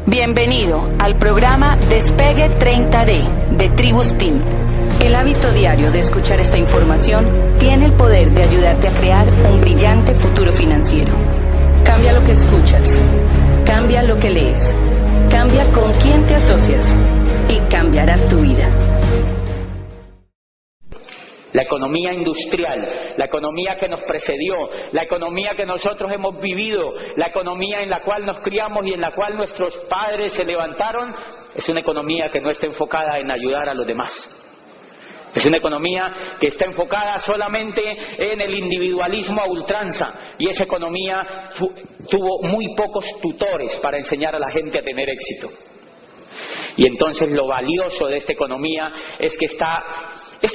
Bienvenido al programa Despegue 30D de Tribus Team. El hábito diario de escuchar esta información tiene el poder de ayudarte a crear un brillante futuro financiero. Cambia lo que escuchas, cambia lo que lees, cambia con quién te asocias y cambiarás tu vida. La economía industrial, la economía que nos precedió, la economía que nosotros hemos vivido, la economía en la cual nos criamos y en la cual nuestros padres se levantaron, es una economía que no está enfocada en ayudar a los demás. Es una economía que está enfocada solamente en el individualismo a ultranza, y esa economía tuvo muy pocos tutores para enseñar a la gente a tener éxito. Y entonces lo valioso de esta economía es que esta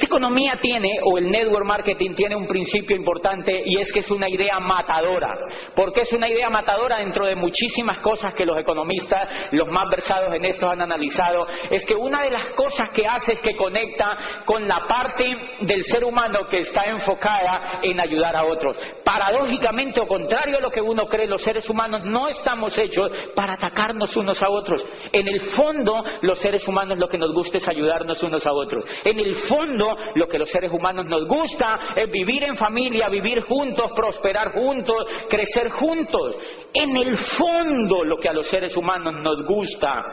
economía tiene, o el network marketing tiene un principio importante, y es que es una idea matadora. ¿Por qué es una idea matadora? Dentro de muchísimas cosas que los economistas, los más versados en esto, han analizado, es que una de las cosas que hace es que conecta con la parte del ser humano que está enfocada en ayudar a otros. Paradójicamente, o contrario a lo que uno cree, los seres humanos no estamos hechos para atacarnos unos a otros. En el fondo, los seres humanos lo que nos gusta es ayudarnos unos a otros. En el fondo, lo que los seres humanos nos gusta es vivir en familia, vivir juntos, prosperar juntos, crecer juntos. En el fondo, lo que a los seres humanos nos gusta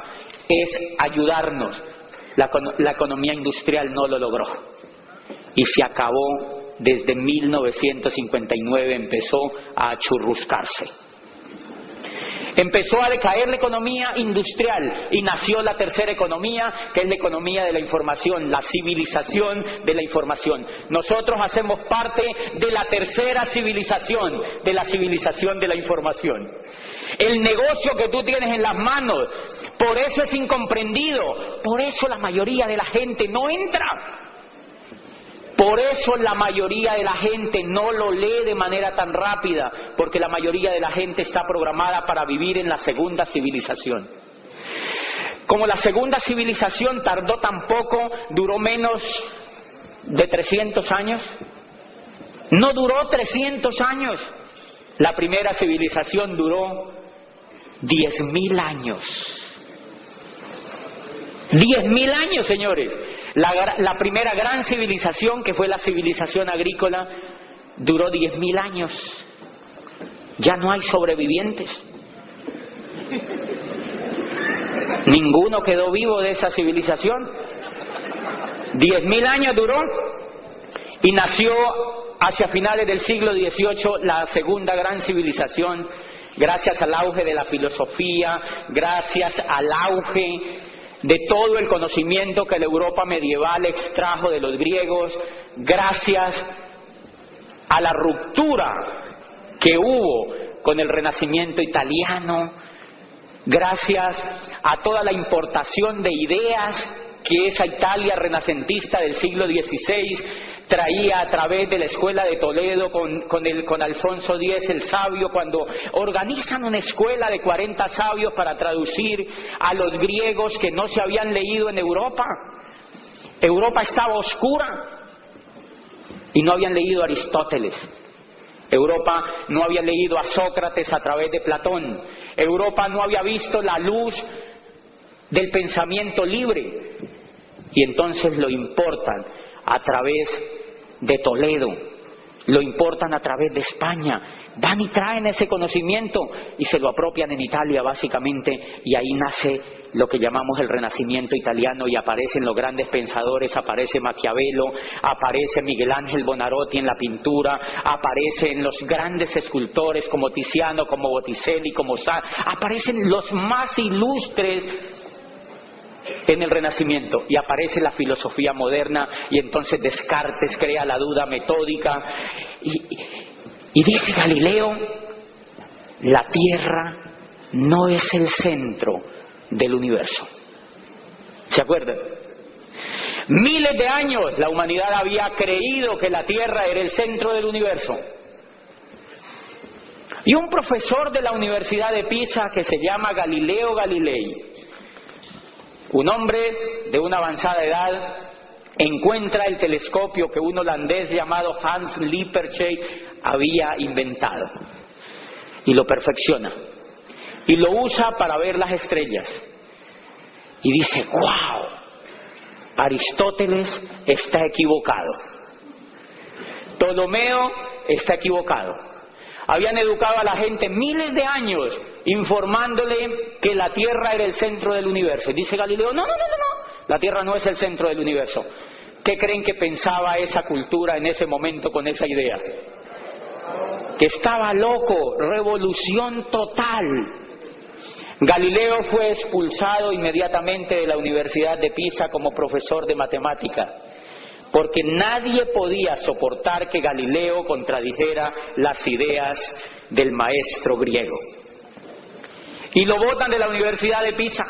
es ayudarnos. La economía industrial no lo logró y se acabó. Desde 1959 empezó a achurruscarse. Empezó a decaer la economía industrial y nació la tercera economía, que es la economía de la información, la civilización de la información. Nosotros hacemos parte de la tercera civilización, de la civilización de la información. El negocio que tú tienes en las manos, por eso es incomprendido, por eso la mayoría de la gente no entra. Por eso la mayoría de la gente no lo lee de manera tan rápida, porque la mayoría de la gente está programada para vivir en la segunda civilización. Como la segunda civilización tardó tan poco, duró menos de 300 años. No duró 300 años. La primera civilización duró 10.000 años. 10.000 años, señores. La primera gran civilización, que fue la civilización agrícola, duró 10.000 años. Ya no hay sobrevivientes. Ninguno quedó vivo de esa civilización. 10.000 años duró y nació hacia finales del siglo XVIII la segunda gran civilización, gracias al auge de la filosofía, gracias al auge de todo el conocimiento que la Europa medieval extrajo de los griegos, gracias a la ruptura que hubo con el Renacimiento italiano, gracias a toda la importación de ideas que esa Italia renacentista del siglo XVI traía a través de la escuela de Toledo con Alfonso X el Sabio, cuando organizan una escuela de 40 sabios para traducir a los griegos que no se habían leído en Europa. Europa estaba oscura y no habían leído a Aristóteles. Europa no había leído a Sócrates a través de Platón. Europa no había visto la luz del pensamiento libre. Y entonces lo importan a través de Toledo, lo importan a través de España, van y traen ese conocimiento y se lo apropian en Italia básicamente, y ahí nace lo que llamamos el Renacimiento italiano, y aparecen los grandes pensadores, aparece Maquiavelo, aparece Miguel Ángel Buonarroti en la pintura, aparecen los grandes escultores como Tiziano, como Botticelli, como aparecen los más ilustres en el Renacimiento, y aparece la filosofía moderna, y entonces Descartes crea la duda metódica, y dice Galileo: la Tierra no es el centro del universo. ¿Se acuerdan? Miles de años la humanidad había creído que la Tierra era el centro del universo. Y un profesor de la Universidad de Pisa, que se llama Galileo Galilei, un hombre de una avanzada edad, encuentra el telescopio que un holandés llamado Hans Lippershey había inventado y lo perfecciona. y lo usa para ver las estrellas. Y dice, ¡wow! Aristóteles está equivocado. Ptolomeo está equivocado. Habían educado a la gente miles de años informándole que la Tierra era el centro del universo. Y dice Galileo, no, la Tierra no es el centro del universo. ¿Qué creen que pensaba esa cultura en ese momento con esa idea? Que estaba loco, revolución total. Galileo fue expulsado inmediatamente de la Universidad de Pisa como profesor de matemática, porque nadie podía soportar que Galileo contradijera las ideas del maestro griego. Y lo botan de la Universidad de Pisa.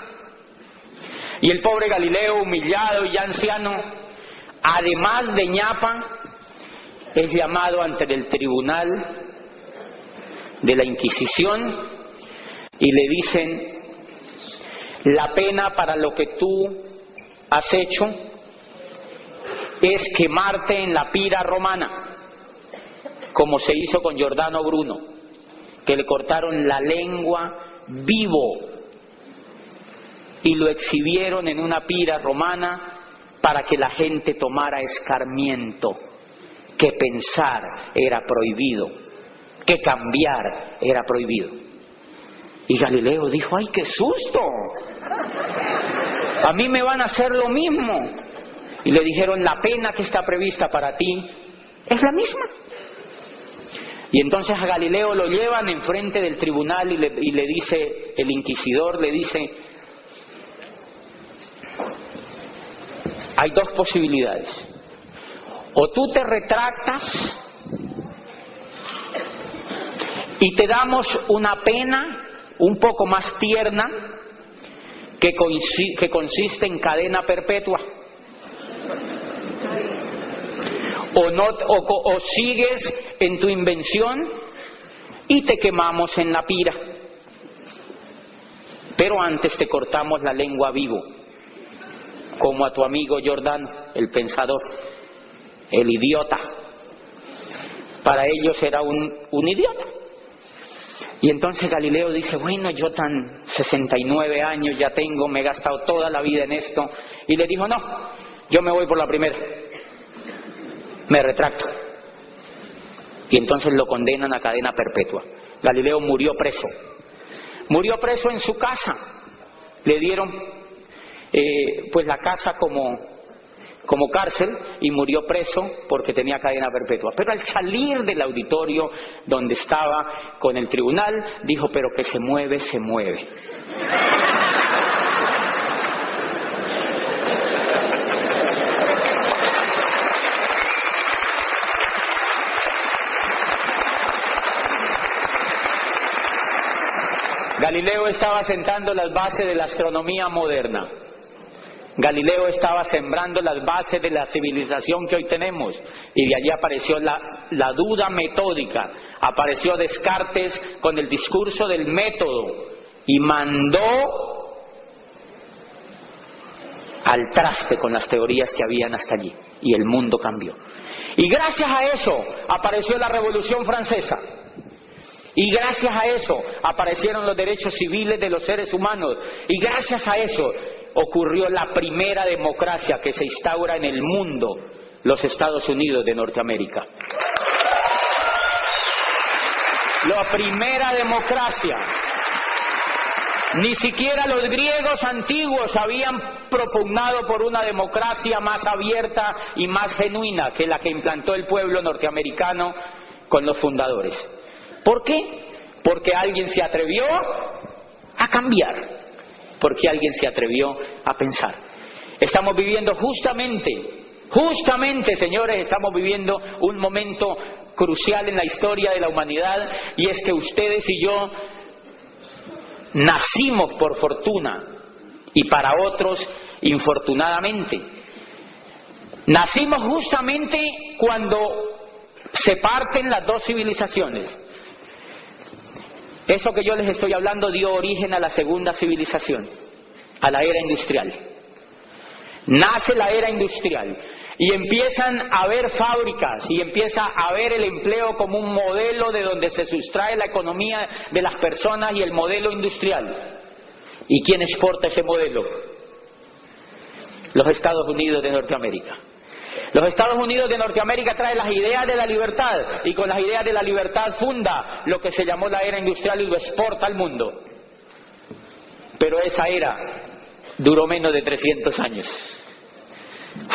Y el pobre Galileo, humillado y ya anciano, además de ñapa, es llamado ante el tribunal de la Inquisición y le dicen, la pena para lo que tú has hecho es quemarte en la pira romana, como se hizo con Giordano Bruno, que le cortaron la lengua vivo y lo exhibieron en una pira romana para que la gente tomara escarmiento, que pensar era prohibido, que cambiar era prohibido. Y Galileo dijo, ¡ay, qué susto! A mí me van a hacer lo mismo. Y le dijeron, la pena que está prevista para ti es la misma. Y entonces a Galileo lo llevan enfrente del tribunal y le dice, el inquisidor le dice, hay dos posibilidades. O tú te retractas y te damos una pena un poco más tierna que consiste en cadena perpetua, o sigues en tu invención y te quemamos en la pira, pero antes te cortamos la lengua vivo, como a tu amigo Giordano, el pensador, el idiota. Para ellos era un idiota. Y entonces Galileo dice, bueno, yo tan 69 años ya tengo, me he gastado toda la vida en esto. Y le dijo, no, yo me voy por la primera, me retracto. Y entonces lo condenan a cadena perpetua. Galileo murió preso en su casa. Le dieron pues la casa como cárcel y murió preso porque tenía cadena perpetua. Pero al salir del auditorio donde estaba con el tribunal, dijo, pero que se mueve, se mueve. Galileo estaba sentando las bases de la astronomía moderna. Galileo estaba sembrando las bases de la civilización que hoy tenemos, y de allí apareció la duda metódica, apareció Descartes con el discurso del método y mandó al traste con las teorías que habían hasta allí, y el mundo cambió. Y gracias a eso apareció la Revolución Francesa. Y gracias a eso aparecieron los derechos civiles de los seres humanos. Y gracias a eso ocurrió la primera democracia que se instaura en el mundo, los Estados Unidos de Norteamérica. La primera democracia. Ni siquiera los griegos antiguos habían propugnado por una democracia más abierta y más genuina que la que implantó el pueblo norteamericano con los fundadores. ¿Por qué? Porque alguien se atrevió a cambiar, porque alguien se atrevió a pensar. Estamos viviendo justamente, señores, estamos viviendo un momento crucial en la historia de la humanidad, y es que ustedes y yo nacimos por fortuna y para otros infortunadamente. Nacimos justamente cuando se parten las dos civilizaciones. Eso que yo les estoy hablando dio origen a la segunda civilización, a la era industrial. Nace la era industrial. Y empiezan a ver fábricas y empieza a ver el empleo como un modelo de donde se sustrae la economía de las personas y el modelo industrial. ¿Y quién exporta ese modelo? Los Estados Unidos de Norteamérica. Los Estados Unidos de Norteamérica traen las ideas de la libertad y con las ideas de la libertad funda lo que se llamó la era industrial y lo exporta al mundo. Pero esa era duró menos de 300 años.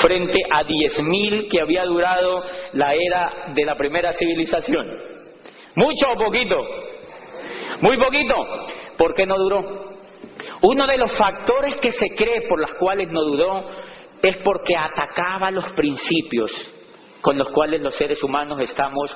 Frente a 10.000 que había durado la era de la primera civilización. ¿Mucho o poquito? Muy poquito. ¿Por qué no duró? Uno de los factores que se cree por los cuales no duró es porque atacaba los principios con los cuales los seres humanos estamos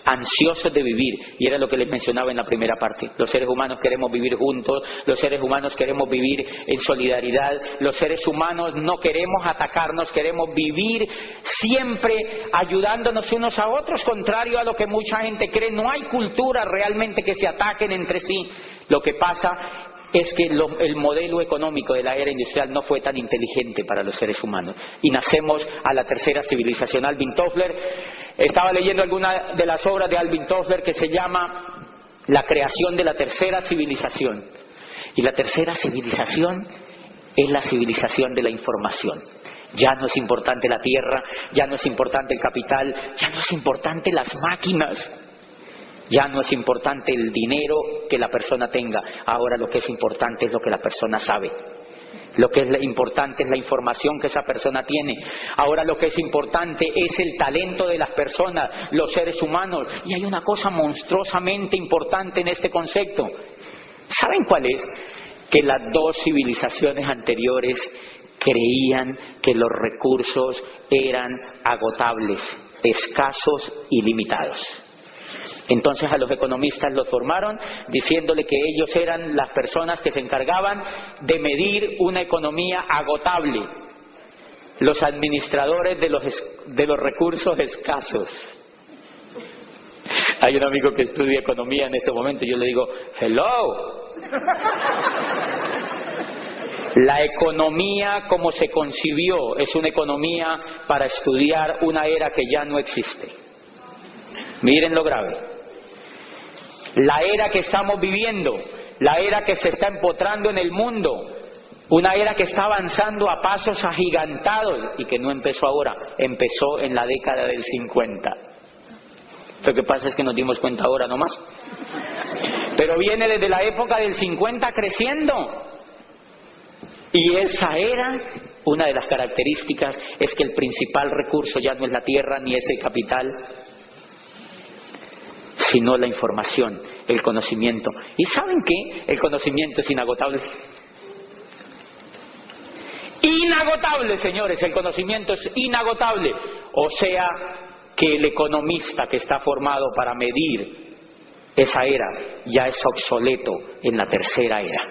ansiosos de vivir, y era lo que les mencionaba en la primera parte. Los seres humanos queremos vivir juntos, los seres humanos queremos vivir en solidaridad, los seres humanos no queremos atacarnos, queremos vivir siempre ayudándonos unos a otros, contrario a lo que mucha gente cree. No hay cultura realmente que se ataquen entre sí. Lo que pasa es que el modelo económico de la era industrial no fue tan inteligente para los seres humanos y nacemos a la tercera civilización. Alvin Toffler, estaba leyendo alguna de las obras de Alvin Toffler que se llama La creación de la tercera civilización, y la tercera civilización es la civilización de la información. Ya no es importante la tierra, ya no es importante el capital, ya no es importante las máquinas. Ya no es importante el dinero que la persona tenga. Ahora lo que es importante es lo que la persona sabe. Lo que es importante es la información que esa persona tiene. Ahora lo que es importante es el talento de las personas, los seres humanos. Y hay una cosa monstruosamente importante en este concepto. ¿Saben cuál es? Que las dos civilizaciones anteriores creían que los recursos eran agotables, escasos y limitados. Entonces a los economistas los formaron diciéndole que ellos eran las personas que se encargaban de medir una economía agotable, los administradores de los recursos escasos. Hay un amigo que estudia economía en este momento y yo le digo, hello. La economía como se concibió es una economía para estudiar una era que ya no existe. Miren lo grave. La era que estamos viviendo, la era que se está empotrando en el mundo, una era que está avanzando a pasos agigantados y que no empezó ahora, empezó en la década del 50. Lo que pasa es que nos dimos cuenta ahora nomás. Pero viene desde la época del 50 creciendo. Y esa era, una de las características es que el principal recurso ya no es la tierra ni es el capital, sino la información, el conocimiento. ¿Y saben qué? El conocimiento es inagotable. Inagotable, señores, el conocimiento es inagotable. O sea, que el economista que está formado para medir esa era ya es obsoleto en la tercera era.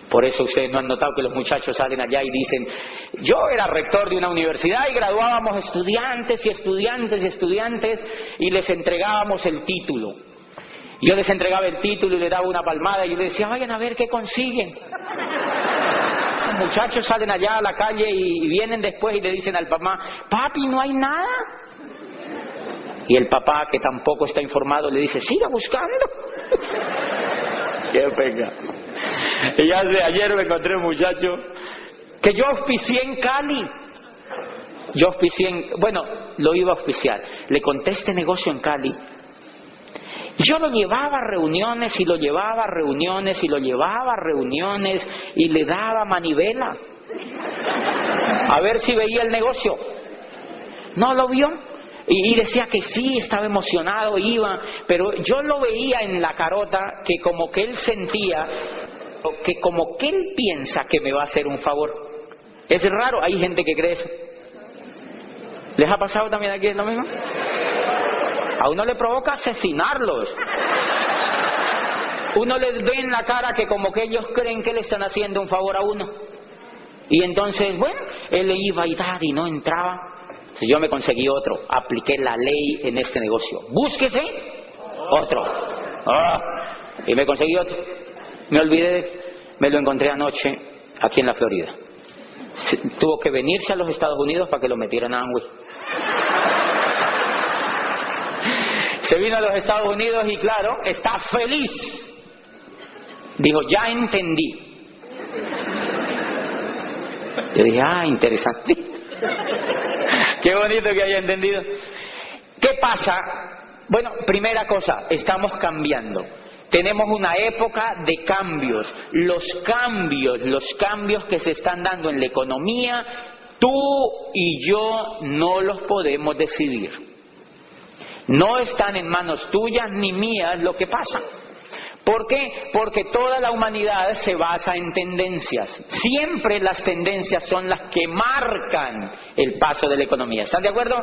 Por eso ustedes no han notado que los muchachos salen allá y dicen, yo era rector de una universidad y graduábamos estudiantes y estudiantes y estudiantes y les entregábamos el título. Yo les entregaba el título y les daba una palmada y yo les decía, vayan a ver qué consiguen. Los muchachos salen allá a la calle y vienen después y le dicen al papá, papi, ¿no hay nada? Y el papá, que tampoco está informado, le dice, siga buscando. Qué pena. Y ayer me encontré un muchacho que yo auspicié en Cali. Lo iba a auspiciar. Le conté este negocio en Cali. Yo lo llevaba a reuniones y lo llevaba a reuniones y lo llevaba a reuniones y le daba manivela. A ver si veía el negocio. No lo vio. Y decía que sí, estaba emocionado, iba, pero yo lo veía en la carota que como que él sentía, que como que él piensa que me va a hacer un favor. Es raro, hay gente que cree eso. ¿Les ha pasado también aquí lo mismo? A uno le provoca asesinarlos. Uno les ve en la cara que como que ellos creen que le están haciendo un favor a uno. Y entonces, bueno, él le iba y no entraba. Si yo me conseguí otro, apliqué la ley en este negocio. Búsquese otro. Y me conseguí otro. Me olvidé, me lo encontré anoche aquí en la Florida. Tuvo que venirse a los Estados Unidos para que lo metieran a Amway. Se vino a los Estados Unidos y claro, está feliz. Dijo, ya entendí. Yo dije, interesante. Qué bonito que haya entendido. ¿Qué pasa? Bueno, primera cosa, estamos cambiando. Tenemos una época de cambios. Los cambios que se están dando en la economía, tú y yo no los podemos decidir. No están en manos tuyas ni mías lo que pasa. ¿Por qué? Porque toda la humanidad se basa en tendencias. Siempre las tendencias son las que marcan el paso de la economía. ¿Están de acuerdo?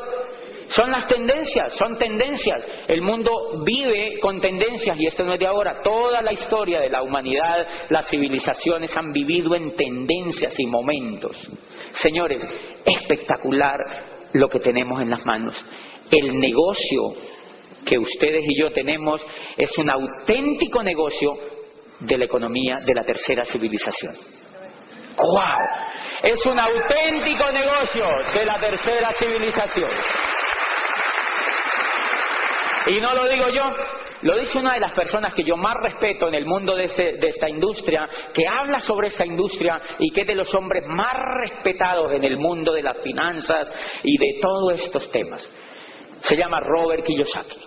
Son las tendencias, son tendencias. El mundo vive con tendencias y esto no es de ahora. Toda la historia de la humanidad, las civilizaciones han vivido en tendencias y momentos. Señores, espectacular lo que tenemos en las manos. El negocio que ustedes y yo tenemos es un auténtico negocio de la economía de la tercera civilización. ¡Guau! Es un auténtico negocio de la tercera civilización. Y no lo digo yo, lo dice una de las personas que yo más respeto en el mundo de esta industria, que habla sobre esa industria y que es de los hombres más respetados en el mundo de las finanzas y de todos estos temas. Se llama Robert Kiyosaki.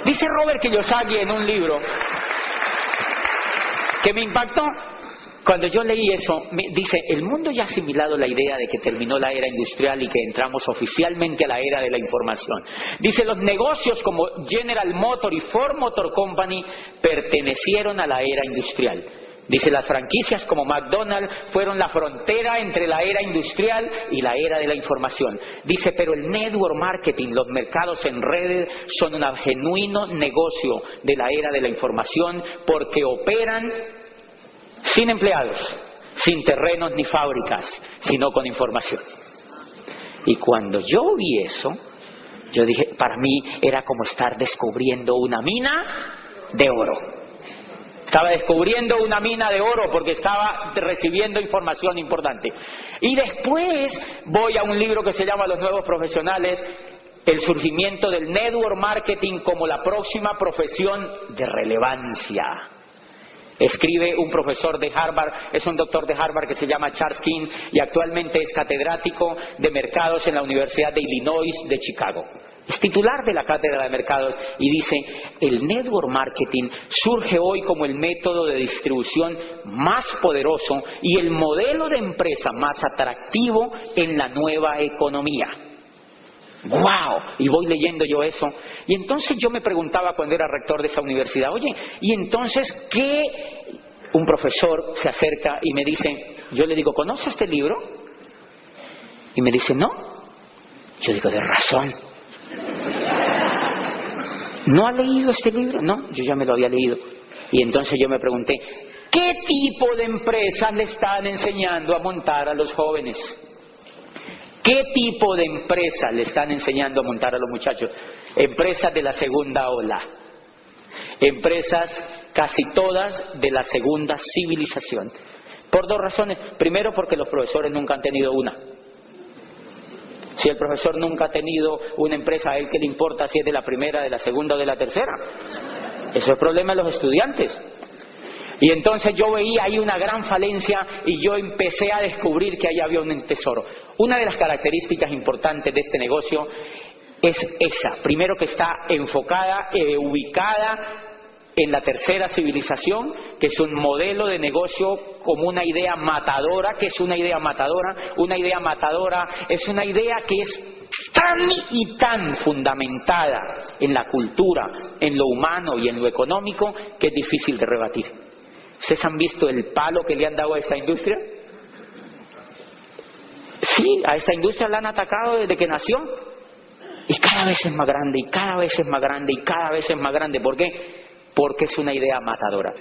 Dice Robert Kiyosaki en un libro que me impactó. Cuando yo leí eso, dice, el mundo ya ha asimilado la idea de que terminó la era industrial y que entramos oficialmente a la era de la información. Dice, los negocios como General Motors y Ford Motor Company pertenecieron a la era industrial. Dice, las franquicias como McDonald's fueron la frontera entre la era industrial y la era de la información. Dice, pero el network marketing, los mercados en redes, son un genuino negocio de la era de la información porque operan sin empleados, sin terrenos ni fábricas, sino con información. Y cuando yo vi eso, yo dije, para mí era como estar descubriendo una mina de oro. Estaba descubriendo una mina de oro porque estaba recibiendo información importante. Y después voy a un libro que se llama Los Nuevos Profesionales, el surgimiento del network marketing como la próxima profesión de relevancia. Escribe un profesor de Harvard, es un doctor de Harvard que se llama Charles King y actualmente es catedrático de mercados en la Universidad de Illinois de Chicago. Es titular de la cátedra de mercados y dice, el network marketing surge hoy como el método de distribución más poderoso y el modelo de empresa más atractivo en la nueva economía. ¡Wow! Y voy leyendo yo eso. Y entonces yo me preguntaba cuando era rector de esa universidad, oye, ¿y entonces qué? Un profesor se acerca y me dice, yo le digo, ¿conoce este libro? Y me dice, no. Yo digo, de razón. ¿No ha leído este libro? No, yo ya me lo había leído. Y entonces yo me pregunté, ¿qué tipo de empresas le están enseñando a montar a los jóvenes? ¿Qué tipo de empresas le están enseñando a montar a los muchachos? Empresas de la segunda ola. Empresas casi todas de la segunda civilización. Por dos razones. Primero, porque los profesores nunca han tenido una. Si el profesor nunca ha tenido una empresa, ¿a él qué le importa si es de la primera, de la segunda o de la tercera? Eso es problema de los estudiantes. Y entonces yo veía ahí una gran falencia y yo empecé a descubrir que ahí había un tesoro. Una de las características importantes de este negocio es esa. Primero, que está enfocada, ubicada en la tercera civilización, que es un modelo de negocio como una idea matadora. ¿Qué es una idea matadora? Una idea matadora es una idea que es tan y tan fundamentada en la cultura, en lo humano y en lo económico, que es difícil de rebatir. ¿Ustedes han visto el palo que le han dado a esa industria? Sí, a esta industria la han atacado desde que nació. Y cada vez es más grande, y cada vez es más grande, y cada vez es más grande. ¿Por qué? Porque es una idea matadora.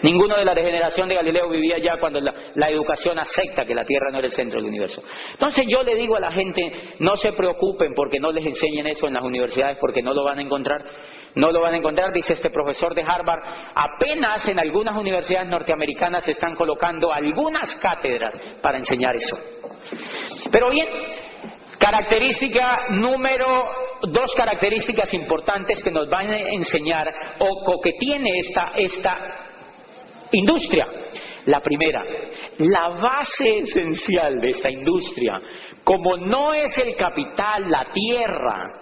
Ninguno de la generación de Galileo vivía ya cuando la educación acepta que la Tierra no era el centro del universo. Entonces yo le digo a la gente, no se preocupen porque no les enseñen eso en las universidades, porque no lo van a encontrar. no lo van a encontrar, dice este profesor de Harvard. Apenas en algunas universidades norteamericanas se están colocando algunas cátedras para enseñar eso. Pero bien, dos características importantes que nos van a enseñar o que tiene esta industria. La primera, la base esencial de esta industria, como no es el capital, la tierra,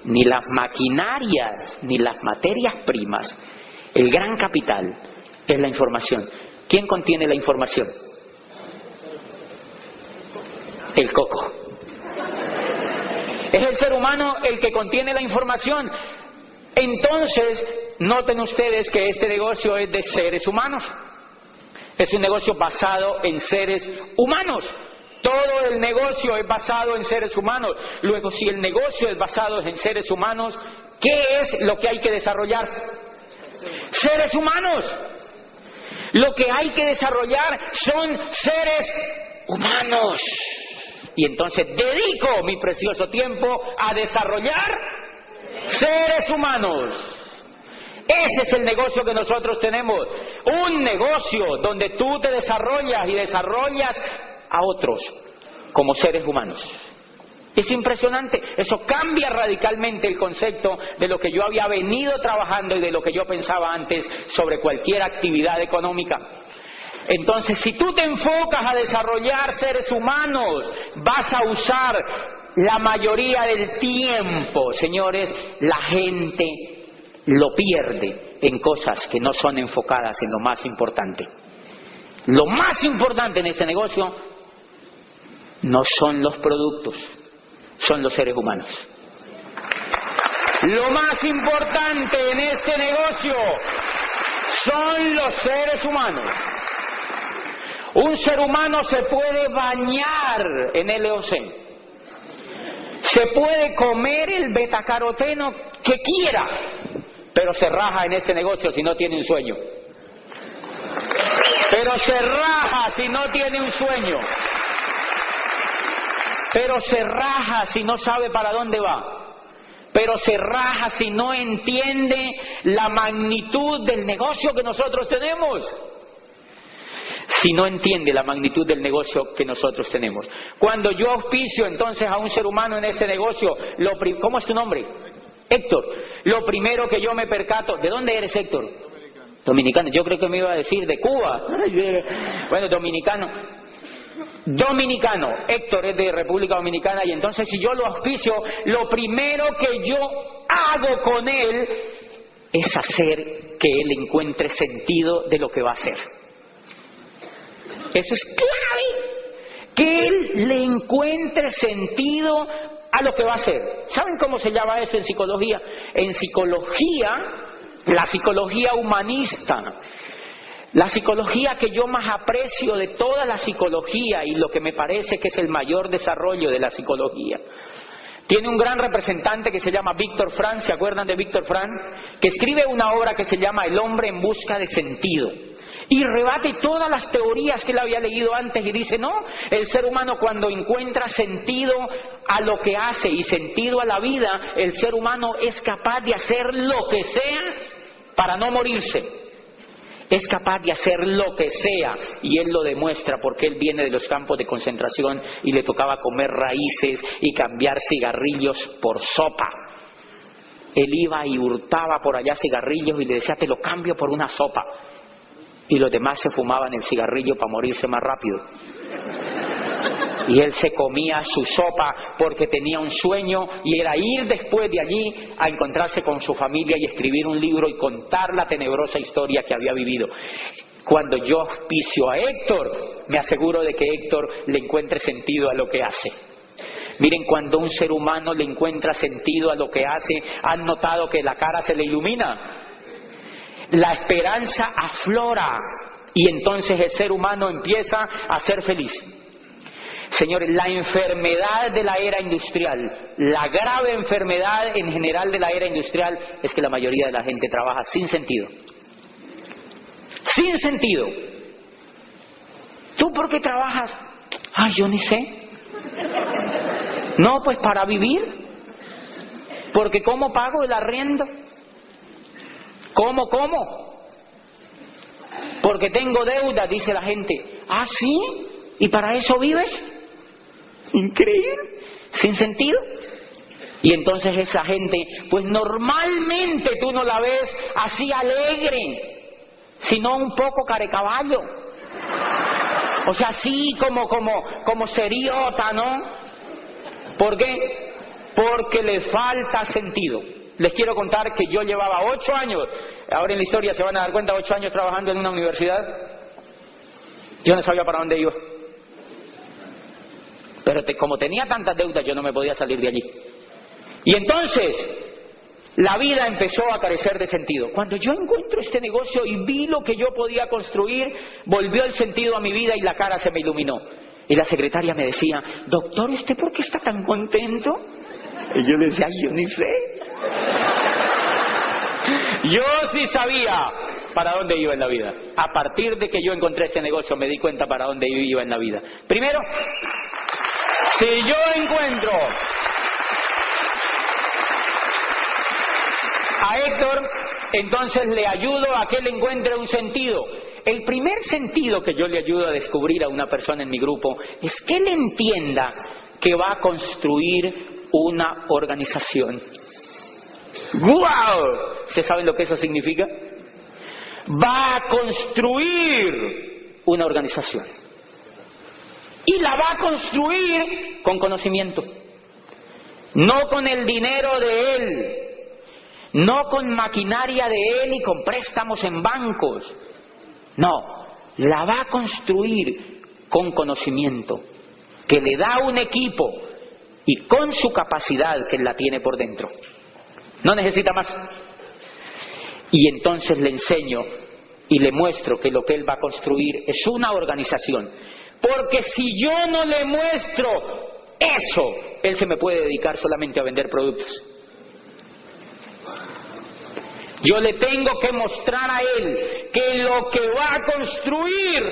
ni las maquinarias, ni las materias primas, el gran capital es la información. ¿Quién contiene la información? El coco. Es el ser humano el que contiene la información. Entonces, noten ustedes que este negocio es de seres humanos. Es un negocio basado en seres humanos. Todo el negocio es basado en seres humanos. Luego, si el negocio es basado en seres humanos, ¿qué es lo que hay que desarrollar? Seres humanos. Lo que hay que desarrollar son seres humanos. Y entonces dedico mi precioso tiempo a desarrollar seres humanos. Ese es el negocio que nosotros tenemos. Un negocio donde tú te desarrollas y desarrollas a otros como seres humanos. Es impresionante. Eso cambia radicalmente el concepto de lo que yo había venido trabajando y de lo que yo pensaba antes sobre cualquier actividad económica. Entonces, si tú te enfocas a desarrollar seres humanos, vas a usar la mayoría del tiempo, señores, la gente lo pierde en cosas que no son enfocadas en lo más importante. Lo más importante en este negocio no son los productos, son los seres humanos. Lo más importante en este negocio son los seres humanos. Un ser humano se puede bañar en LOC, se puede comer el betacaroteno que quiera, pero se raja en este negocio si no tiene un sueño. Pero se raja si no tiene un sueño. Pero se raja si no sabe para dónde va. Pero se raja si no entiende la magnitud del negocio que nosotros tenemos. Si no entiende la magnitud del negocio que nosotros tenemos. Cuando yo auspicio entonces a un ser humano en ese negocio, ¿cómo es tu nombre? Héctor. Lo primero que yo me percato, ¿de dónde eres, Héctor? Dominicano. Yo creo que me iba a decir de Cuba. Bueno, dominicano. Héctor es de República Dominicana, y entonces si yo lo auspicio, lo primero que yo hago con él es hacer que él encuentre sentido de lo que va a hacer. Eso es clave, que él le encuentre sentido a lo que va a hacer. ¿Saben cómo se llama eso en psicología? En psicología, la psicología humanista, la psicología que yo más aprecio de toda la psicología y lo que me parece que es el mayor desarrollo de la psicología, tiene un gran representante que se llama Víctor Frank. ¿Se acuerdan de Víctor Frank? Que escribe una obra que se llama El hombre en busca de sentido. Y rebate todas las teorías que él había leído antes y dice, no, el ser humano cuando encuentra sentido a lo que hace y sentido a la vida, el ser humano es capaz de hacer lo que sea para no morirse. Es capaz de hacer lo que sea, y él lo demuestra porque él viene de los campos de concentración y le tocaba comer raíces y cambiar cigarrillos por sopa. Él iba y hurtaba por allá cigarrillos y le decía, te lo cambio por una sopa. Y los demás se fumaban el cigarrillo para morirse más rápido. Y él se comía su sopa porque tenía un sueño, y era ir después de allí a encontrarse con su familia y escribir un libro y contar la tenebrosa historia que había vivido. Cuando yo auspicio a Héctor, me aseguro de que Héctor le encuentre sentido a lo que hace. Miren, cuando un ser humano le encuentra sentido a lo que hace, ¿han notado que la cara se le ilumina? La esperanza aflora y entonces el ser humano empieza a ser feliz. Señores, la enfermedad de la era industrial, la grave enfermedad en general de la era industrial es que la mayoría de la gente trabaja sin sentido. Sin sentido. ¿Tú por qué trabajas? Ay, yo ni sé. No, pues para vivir. Porque ¿cómo pago el arriendo? ¿Cómo? Porque tengo deuda, dice la gente. ¿Ah, sí? ¿Y para eso vives? Increíble, sin sentido. Y entonces esa gente, pues normalmente tú no la ves así alegre, sino un poco carecaballo. O sea, así como seriota, ¿no? ¿Por qué? Porque le falta sentido. Les quiero contar que yo llevaba 8 años, ahora en la historia se van a dar cuenta, 8 años trabajando en una universidad. Yo no sabía para dónde iba. Pero como tenía tantas deudas, yo no me podía salir de allí. Y entonces, la vida empezó a carecer de sentido. Cuando yo encuentro este negocio y vi lo que yo podía construir, volvió el sentido a mi vida y la cara se me iluminó. Y la secretaria me decía, doctor, ¿usted por qué está tan contento? Y yo le decía, ay, yo ni sé. Yo sí sabía para dónde iba en la vida. A partir de que yo encontré este negocio me di cuenta para dónde yo iba en la vida. Primero, si yo encuentro a Héctor, entonces le ayudo a que él encuentre un sentido. El primer sentido que yo le ayudo a descubrir a una persona en mi grupo es que él entienda que va a construir una organización. ¡Guau! ¿Ustedes saben lo que eso significa? Va a construir una organización. Y la va a construir con conocimiento. No con el dinero de él. No con maquinaria de él y con préstamos en bancos. No, la va a construir con conocimiento, que le da un equipo y con su capacidad que él la tiene por dentro. No necesita más. Y entonces le enseño y le muestro que lo que él va a construir es una organización. Porque si yo no le muestro eso, él se me puede dedicar solamente a vender productos. Yo le tengo que mostrar a él que lo que va a construir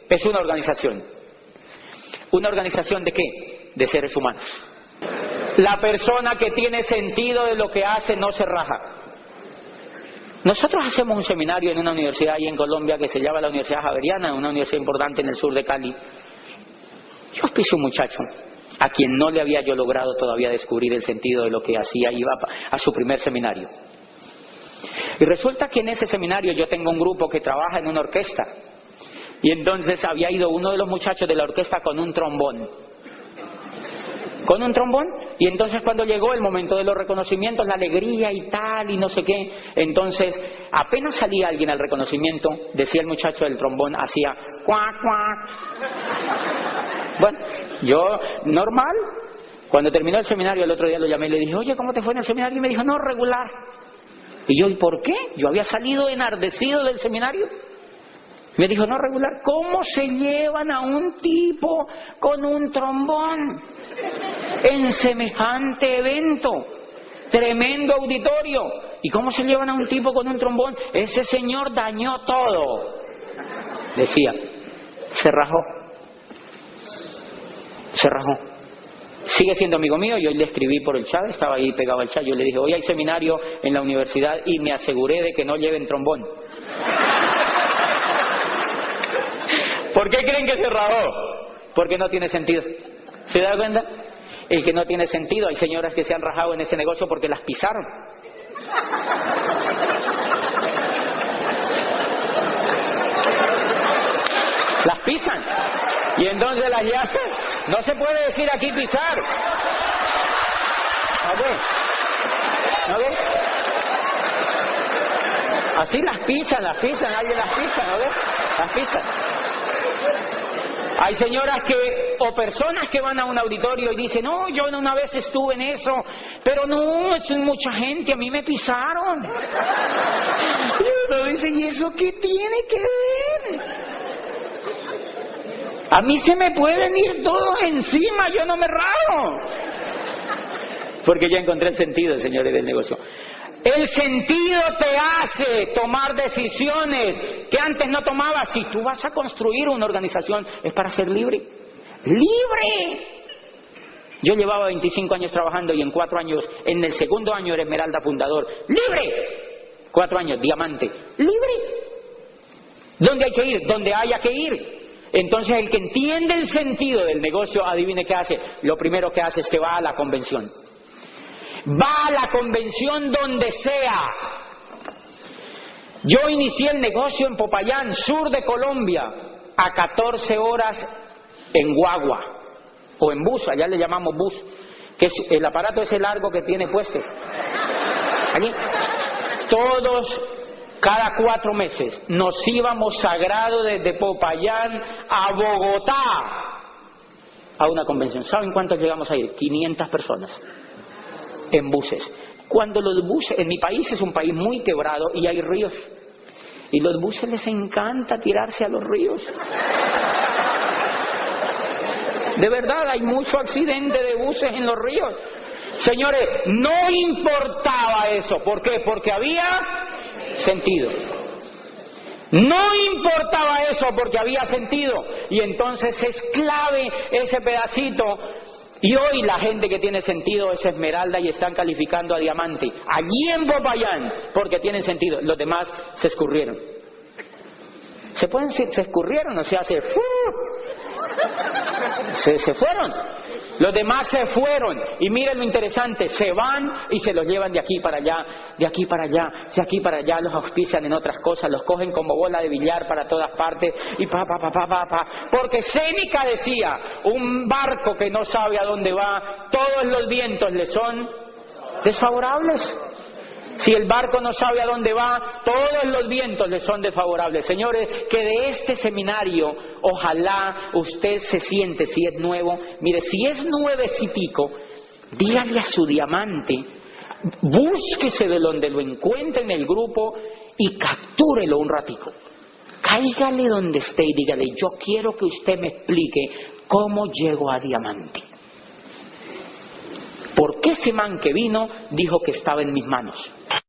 es una organización. ¿Una organización de qué? De seres humanos. La persona que tiene sentido de lo que hace no se raja. Nosotros hacemos un seminario en una universidad ahí en Colombia que se llama la Universidad Javeriana, una universidad importante en el sur de Cali. Yo auspicio un muchacho a quien no le había yo logrado todavía descubrir el sentido de lo que hacía, iba a su primer seminario. Y resulta que en ese seminario yo tengo un grupo que trabaja en una orquesta. Y entonces había ido uno de los muchachos de la orquesta con un trombón. Y entonces cuando llegó el momento de los reconocimientos, la alegría y tal y no sé qué, entonces apenas salía alguien al reconocimiento, decía el muchacho del trombón, hacía cuac, cuac. Bueno, yo normal. Cuando terminó el seminario el otro día lo llamé y le dije, oye, ¿cómo te fue en el seminario? Y me dijo, no, regular. Y yo, ¿y por qué? Yo había salido enardecido del seminario. Me dijo, no, regular. ¿Cómo se llevan a un tipo con un trombón en semejante evento? Tremendo auditorio. ¿Y cómo se llevan a un tipo con un trombón? Ese señor dañó todo. Decía, se rajó. Sigue siendo amigo mío, yo le escribí por el chat, estaba ahí pegado al chat, yo le dije, hoy hay seminario en la universidad y me aseguré de que no lleven trombón. ¿Por qué creen que se rajó? Porque no tiene sentido. ¿Se da cuenta? El que no tiene sentido, hay señoras que se han rajado en ese negocio porque las pisaron. Las pisan. Y entonces las llaman. No se puede decir aquí pisar. ¿Ok? Así las pisan, alguien las pisa, ¿no ves? Las pisan. Hay señoras o personas que van a un auditorio y dicen, no, yo una vez estuve en eso, pero no, es mucha gente, a mí me pisaron. Y uno dice, ¿y eso qué tiene que ver? A mí se me pueden ir todos encima, yo no me rajo. Porque ya encontré el sentido, señores, del negocio. El sentido te hace tomar decisiones que antes no tomabas. Si tú vas a construir una organización, es para ser libre. ¡Libre! Yo llevaba 25 años trabajando y en 4 años, en el segundo año era Esmeralda fundador. ¡Libre! 4 años, diamante. ¡Libre! ¿Dónde hay que ir? Donde haya que ir. Entonces el que entiende el sentido del negocio, adivine qué hace. Lo primero que hace es que va a la convención. Va a la convención donde sea. Yo inicié el negocio en Popayán, sur de Colombia, a 14 horas en guagua o en bus, allá le llamamos bus, que es el aparato ese largo que tiene puesto. Allí, todos, cada 4 meses, nos íbamos sagrado desde Popayán a Bogotá a una convención. ¿Saben cuántos llegamos a ir? 500 personas en buses. Cuando los buses, en mi país es un país muy quebrado y hay ríos, y los buses les encanta tirarse a los ríos. De verdad, hay mucho accidente de buses en los ríos. Señores, no importaba eso. ¿Por qué? Porque había sentido. No importaba eso porque había sentido. Y entonces es clave ese pedacito. Y hoy la gente que tiene sentido es esmeralda y están calificando a diamante. Allí en Popayán, porque tienen sentido. Los demás se escurrieron. Se pueden decir, se escurrieron, o sea, se fueron. Los demás se fueron. Y miren lo interesante, se van y se los llevan de aquí para allá, de aquí para allá, de aquí para allá, los auspician en otras cosas, los cogen como bola de billar para todas partes y porque Séneca decía, un barco que no sabe a dónde va, todos los vientos le son desfavorables. Si el barco no sabe a dónde va, todos los vientos le son desfavorables. Señores, que de este seminario, ojalá usted se siente, si es nuevo, mire, si es nuevecitico, dígale a su diamante, búsquese de donde lo encuentre en el grupo y captúrelo un ratico. Cáigale donde esté y dígale, yo quiero que usted me explique cómo llego a diamante. ¿Por qué ese man que vino dijo que estaba en mis manos?